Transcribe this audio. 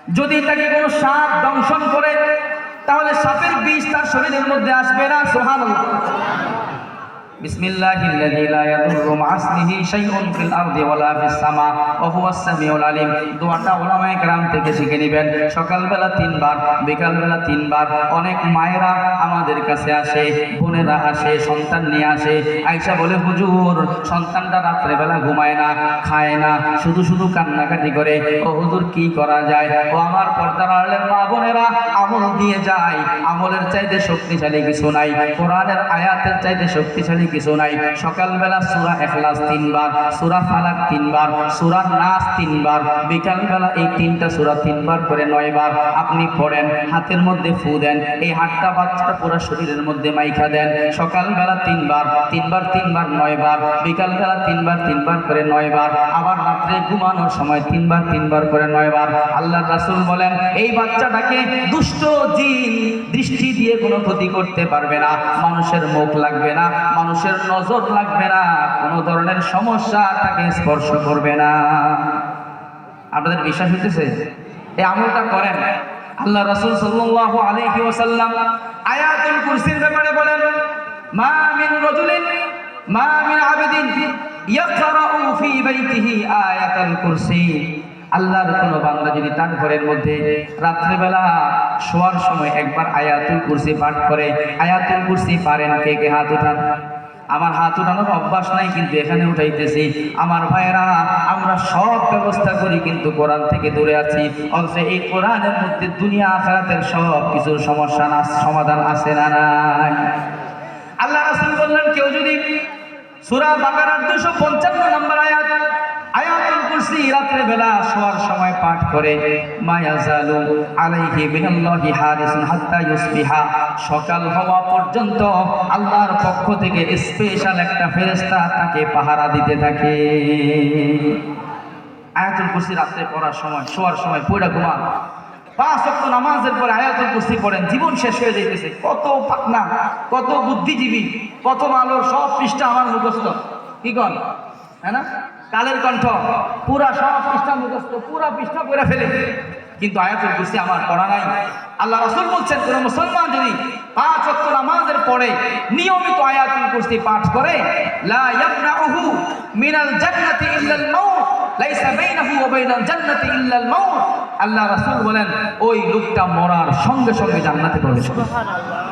যদি তাকে কোনো সাপ দংশন করে তাহলে সাপের বিষ তার শরীরের মধ্যে আসবে না। সুবহানাল্লাহ। বিসমিল্লাহিল্লাযী লা ইয়াদুররু মা ইসমিহি শাইউন ফিল আরদি ওয়ালা ফিস সামা ওয়া হুয়াস সামিউল আলিম। দোয়াটা উলামায়ে কেরাম থেকে শিখে নেবেন। সকালবেলা 3 বার, বিকালবেলা 3 বার। অনেক মায়েরা আমাদের কাছে আসে, বোনেরা আসে, সন্তান নিয়ে আসে, আয়েশা বলে হুজুর সন্তানটা রাত্রে বেলা ঘুমায় না, খায় না, শুধু শুধু কান্নাকাটি করে, ও হুজুর কি করা যায়? ও আমার পর্দার আড়ালের মা বোনেরা, আমল দিয়ে যায়। আমলের চাইতে শক্তিশালী কিছু নাই, কোরআনের আয়াতের চাইতে শক্তিশালী কিছু নাই। সকালবেলা সূরা ইখলাস 3 বার, সূরা ফালাক 3 বার, সূরা নাস 3 বার, বিকালবেলা এই 3টা সূরা 3 বার করে 9 বার আপনি পড়েন। হাতের মধ্যে ফু দেন, এই হাতটা বাচ্চাটা পুরো শরীরের মধ্যে মাইখা দেন। সকালবেলা 3 বার, 3 বার 3 বার 9 বার, বিকালবেলা 3 বার 3 বার করে 9 বার, আবার রাত্রে ঘুমানোর সময় 3 বার 3 বার করে 9 বার। আল্লাহর রাসূল বলেন এই বাচ্চাটাকে দুষ্ট জিন দৃষ্টি দিয়ে কোনো ক্ষতি করতে পারবে না, মানুষের মুখ লাগবে না, মানুষের নজর লাগবে না, কোনো ধরনের সমস্যা তাকে স্পর্শ করবে না। আপনাদের বিশ্বাস হইতেছে? এই আমলটা করেন। আল্লাহ রাসূল সাল্লাল্লাহু আলাইহি ওয়াসাল্লাম আয়াতুল কুরসির ব্যাপারে বলেন মা মিন রাজুলিন মা মিন আবদিন ইয়াকরাউ ফি বাইতিহি আয়াতুল কুরসি। আল্লাহর কোনো বান্দা যদি তার ঘরের মধ্যে রাত্রিবেলা শোয়ার সময় একবার আয়াতুল কুরসি পাঠ করে, আয়াতুল কুরসি পারেন কে কে হাত উঠান। আমার হাত উঠানোর অভ্যাস নাই কিন্তু এখানে উঠাইতেছি। আমার ভাইয়েরা আমরা সব ব্যবস্থা করি কিন্তু কোরআন থেকে দূরে আছি। অথচ এই কোরআনের মধ্যে দুনিয়া আখিরাতের সব কিছুর সমস্যা না সমাধান আছে না নাই? আল্লাহ রাসূল বললেন কেউ যদি সূরা বাকারার 255 নম্বর আয়াত আয়াতুল কুরসি রাতের বেলা শোয়ার সময় পাঠ করে মা ইয়াজালু আলাইহি বিনাল্লাহি হারিসুন হাত্তা ইউসবিহা, সকাল হওয়া পর্যন্ত আল্লাহর পক্ষ থেকে স্পেশাল একটা ফেরেশতা তাকে পাহারা দিতে থাকে। আয়াতুল কুরসি রাতে পড়ার সময় শোয়ার সময় পড়া ঘুমান। 5 ওয়াক্ত নামাজের পরে আয়াতুল কুরসি পড়েন, জীবন শেষ হয়ে যাইতেছে। কত পাকনা, কত বুদ্ধিজীবী, কত আলোর সব পৃষ্ঠা আমার মুখস্থ। কি কন? হ্যাঁ না? কালের কণ্ঠ পুরা সব পৃষ্ঠা মুখস্থ, পুরা পৃষ্ঠা পড়ে ফেলে, কিন্তু আয়াতুল কুরসি আমার পড়া নাই। আল্লাহ রাসূল বলছেন কোন মুসলমান যদি 5 ওয়াক্ত নামাজের পরে নিয়মিত আয়াতুল কুরসি পাঠ করে লা ইয়ামনাউহু মিনাল জান্নাতি ইল্লাল মাউত লাইসা বাইনাহু ওয়া বাইনাল জান্নাতি ইল্লাল মাউত। আল্লাহ রাসূল বলেন ওই লোকটা মরার সঙ্গে সঙ্গে জান্নাতে প্রবেশ করবে। সুবহানাল্লাহ।